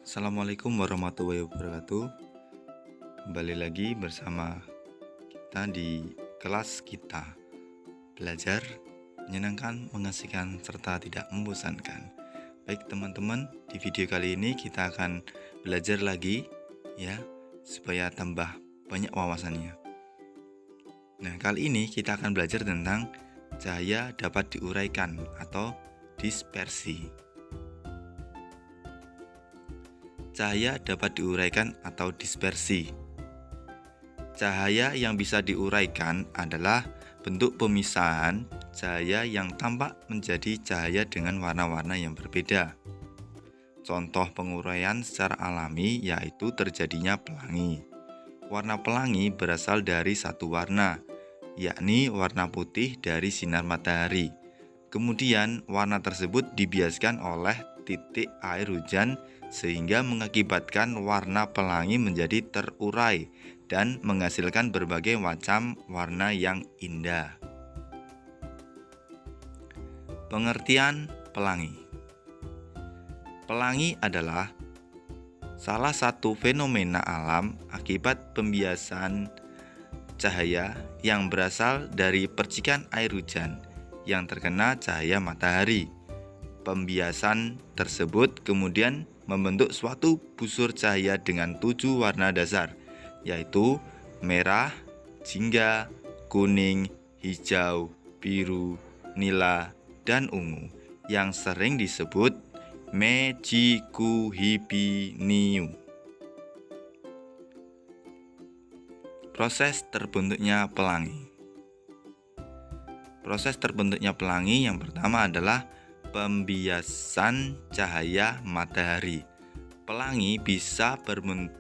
Assalamualaikum warahmatullahi wabarakatuh. Kembali lagi bersama kita di kelas kita. Belajar menyenangkan, mengasihkan, serta tidak membosankan. Baik teman-teman, di video kali ini kita akan belajar lagi ya, supaya tambah banyak wawasannya. Nah, kali ini kita akan belajar tentang cahaya dapat diuraikan atau dispersi. Cahaya dapat diuraikan atau dispersi. Cahaya yang bisa diuraikan adalah bentuk pemisahan cahaya yang tampak menjadi cahaya dengan warna-warna yang berbeda. Contoh penguraian secara alami yaitu terjadinya pelangi. Warna pelangi berasal dari satu warna, yakni warna putih dari sinar matahari. Kemudian warna tersebut dibiaskan oleh titik air hujan sehingga mengakibatkan warna pelangi menjadi terurai dan menghasilkan berbagai macam warna yang indah. Pengertian pelangi. Pelangi adalah salah satu fenomena alam akibat pembiasan cahaya yang berasal dari percikan air hujan yang terkena cahaya matahari. Pembiasan tersebut kemudian membentuk suatu busur cahaya dengan 7 warna dasar, yaitu merah, jingga, kuning, hijau, biru, nila, dan ungu, yang sering disebut Mejikuhipiniu. Proses terbentuknya pelangi. Proses terbentuknya pelangi yang pertama adalah pembiasan cahaya matahari. Pelangi bisa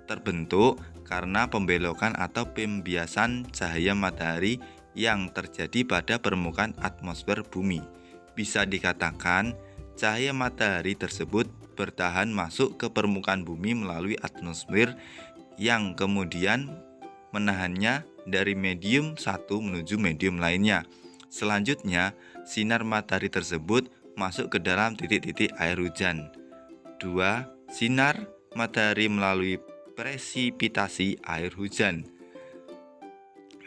terbentuk karena pembelokan atau pembiasan cahaya matahari yang terjadi pada permukaan atmosfer bumi. Bisa dikatakan cahaya matahari tersebut bertahan masuk ke permukaan bumi melalui atmosfer yang kemudian menahannya dari medium satu menuju medium lainnya. Selanjutnya, sinar matahari tersebut masuk ke dalam titik-titik air hujan. 2. Sinar matahari melalui presipitasi air hujan.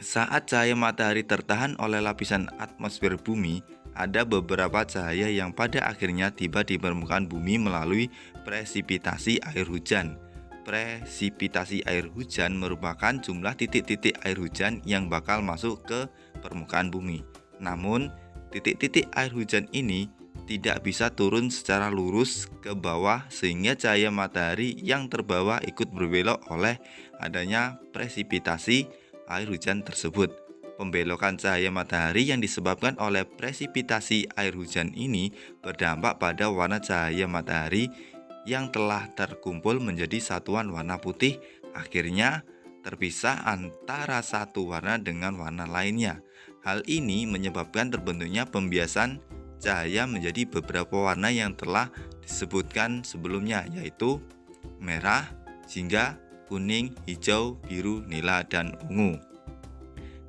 Saat cahaya matahari tertahan oleh lapisan atmosfer bumi, ada beberapa cahaya yang pada akhirnya tiba di permukaan bumi melalui presipitasi air hujan. Presipitasi air hujan merupakan jumlah titik-titik air hujan yang bakal masuk ke permukaan bumi. Namun, titik-titik air hujan ini tidak bisa turun secara lurus ke bawah sehingga cahaya matahari yang terbawa ikut berbelok oleh adanya presipitasi air hujan tersebut. Pembelokan cahaya matahari yang disebabkan oleh presipitasi air hujan ini berdampak pada warna cahaya matahari yang telah terkumpul menjadi satuan warna putih, akhirnya terpisah antara satu warna dengan warna lainnya. Hal ini menyebabkan terbentuknya pembiasan cahaya menjadi beberapa warna yang telah disebutkan sebelumnya, yaitu merah, jingga, kuning, hijau, biru, nila, dan ungu.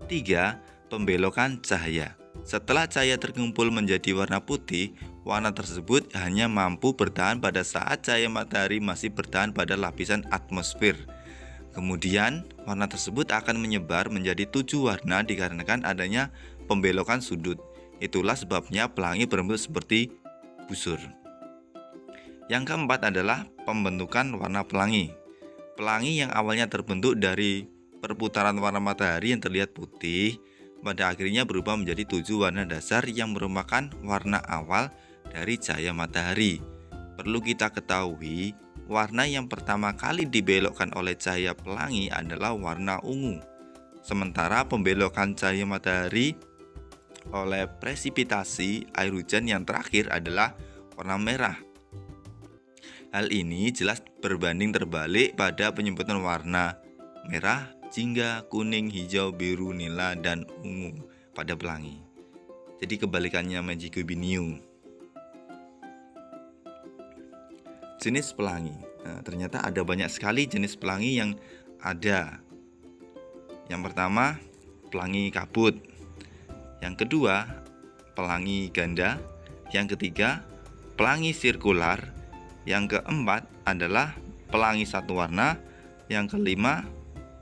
3. Pembelokan cahaya. Setelah cahaya terkumpul menjadi warna putih, warna tersebut hanya mampu bertahan pada saat cahaya matahari masih bertahan pada lapisan atmosfer. Kemudian, warna tersebut akan menyebar menjadi 7 warna dikarenakan adanya pembelokan sudut. Itulah sebabnya pelangi berbentuk seperti busur. Yang keempat adalah pembentukan warna pelangi. Pelangi yang awalnya terbentuk dari perputaran warna matahari yang terlihat putih, pada akhirnya berubah menjadi 7 warna dasar yang merupakan warna awal dari cahaya matahari. Perlu kita ketahui, warna yang pertama kali dibelokkan oleh cahaya pelangi adalah warna ungu. Sementara pembelokan cahaya matahari oleh presipitasi air hujan yang terakhir adalah warna merah. Hal ini jelas berbanding terbalik pada penyebutan warna merah, jingga, kuning, hijau, biru, nila, dan ungu pada pelangi. Jadi kebalikannya Mejikuhipiniu. Jenis pelangi. Nah, ternyata ada banyak sekali jenis pelangi yang ada. Yang pertama, pelangi kabut. Yang kedua, pelangi ganda. Yang ketiga, pelangi sirkular. Yang keempat adalah pelangi satu warna, yang kelima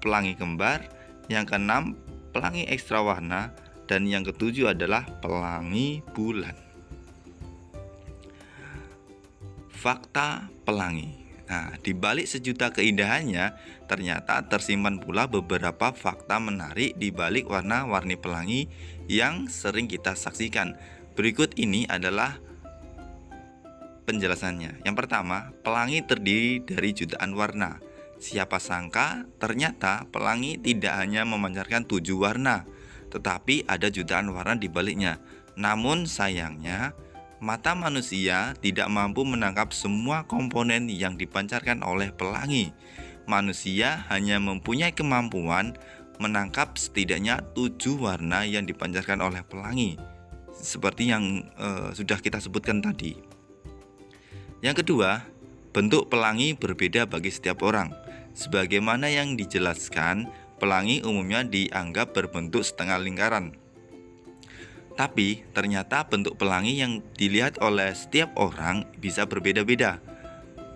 pelangi kembar, yang keenam pelangi ekstra warna, dan yang ketujuh adalah pelangi bulan. Fakta pelangi. Nah, di balik sejuta keindahannya, ternyata tersimpan pula beberapa fakta menarik di balik warna-warni pelangi yang sering kita saksikan. Berikut ini adalah penjelasannya. Yang pertama, pelangi terdiri dari jutaan warna. Siapa sangka ternyata pelangi tidak hanya memancarkan 7 warna, tetapi ada jutaan warna di baliknya. Namun sayangnya, mata manusia tidak mampu menangkap semua komponen yang dipancarkan oleh pelangi. Manusia hanya mempunyai kemampuan menangkap setidaknya 7 warna yang dipancarkan oleh pelangi, seperti yang sudah kita sebutkan tadi. Yang kedua, bentuk pelangi berbeda bagi setiap orang. Sebagaimana yang dijelaskan, pelangi umumnya dianggap berbentuk setengah lingkaran. Tapi ternyata bentuk pelangi yang dilihat oleh setiap orang bisa berbeda-beda.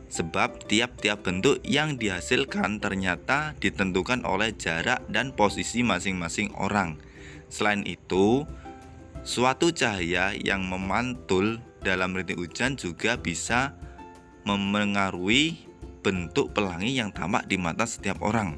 Sebab tiap-tiap bentuk yang dihasilkan ternyata ditentukan oleh jarak dan posisi masing-masing orang. Selain itu, suatu cahaya yang memantul dalam rintik hujan juga bisa memengaruhi bentuk pelangi yang tampak di mata setiap orang.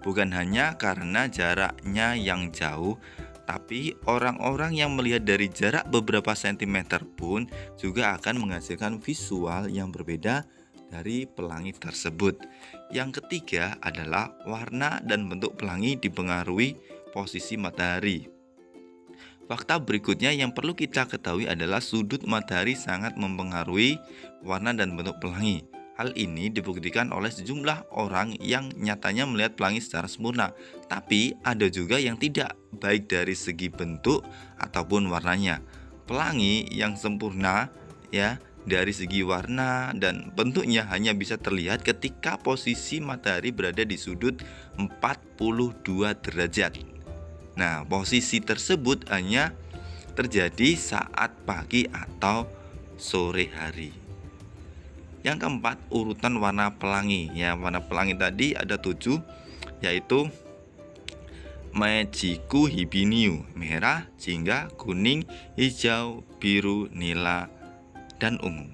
Bukan hanya karena jaraknya yang jauh, tapi orang-orang yang melihat dari jarak beberapa sentimeter pun juga akan menghasilkan visual yang berbeda dari pelangi tersebut. Yang ketiga adalah warna dan bentuk pelangi dipengaruhi posisi matahari. Fakta berikutnya yang perlu kita ketahui adalah sudut matahari sangat mempengaruhi warna dan bentuk pelangi. Hal ini dibuktikan oleh sejumlah orang yang nyatanya melihat pelangi secara sempurna, tapi ada juga yang tidak, baik dari segi bentuk ataupun warnanya. Pelangi yang sempurna dari segi warna dan bentuknya hanya bisa terlihat ketika posisi matahari berada di sudut 42 derajat. Nah, posisi tersebut hanya terjadi saat pagi atau sore hari. Yang keempat, urutan warna pelangi. Warna pelangi tadi ada 7, yaitu Meiji-ku Hibiniu, merah, jingga, kuning, hijau, biru, nila, dan ungu.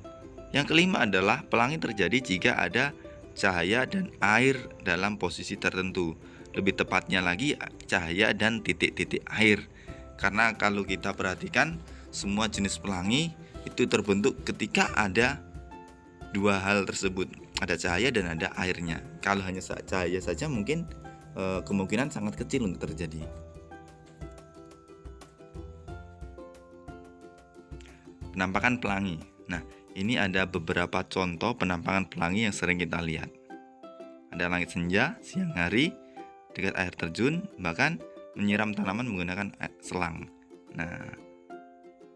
Yang kelima adalah pelangi terjadi jika ada cahaya dan air dalam posisi tertentu. Lebih tepatnya lagi cahaya dan titik-titik air. Karena kalau kita perhatikan, semua jenis pelangi itu terbentuk ketika ada dua hal tersebut, ada cahaya dan ada airnya. Kalau hanya cahaya saja mungkin kemungkinan sangat kecil untuk terjadi. Penampakan pelangi. Nah, ini ada beberapa contoh penampakan pelangi yang sering kita lihat. Ada langit senja, siang hari, dekat air terjun, bahkan menyiram tanaman menggunakan selang. Nah,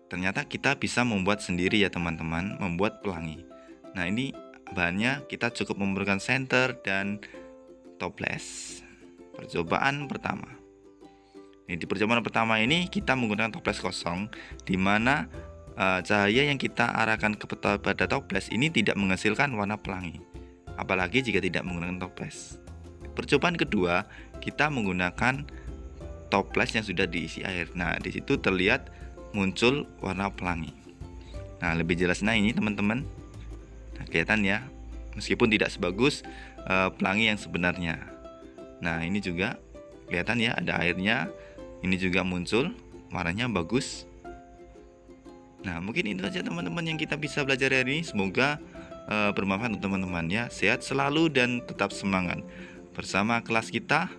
ternyata kita bisa membuat sendiri ya teman-teman, membuat pelangi. Nah, ini bahannya kita cukup memerlukan senter dan toples. Percobaan pertama. Di percobaan pertama ini kita menggunakan toples kosong, di mana cahaya yang kita arahkan kepada toples ini tidak menghasilkan warna pelangi, apalagi jika tidak menggunakan toples. Percobaan kedua, kita menggunakan toples yang sudah diisi air. Nah, di situ terlihat muncul warna pelangi. Nah, lebih jelasnya ini teman-teman. Nah, kelihatan ya, meskipun tidak sebagus pelangi yang sebenarnya. Nah, ini juga kelihatan ya, ada airnya. Ini juga muncul, warnanya bagus. Nah, mungkin itu saja teman-teman yang kita bisa belajar hari ini. Semoga bermanfaat untuk teman-teman ya. Sehat selalu dan tetap semangat. Bersama kelas kita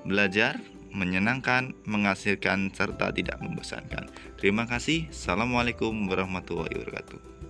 belajar menyenangkan, menghasilkan, serta tidak membosankan. Terima kasih. Assalamualaikum warahmatullahi wabarakatuh.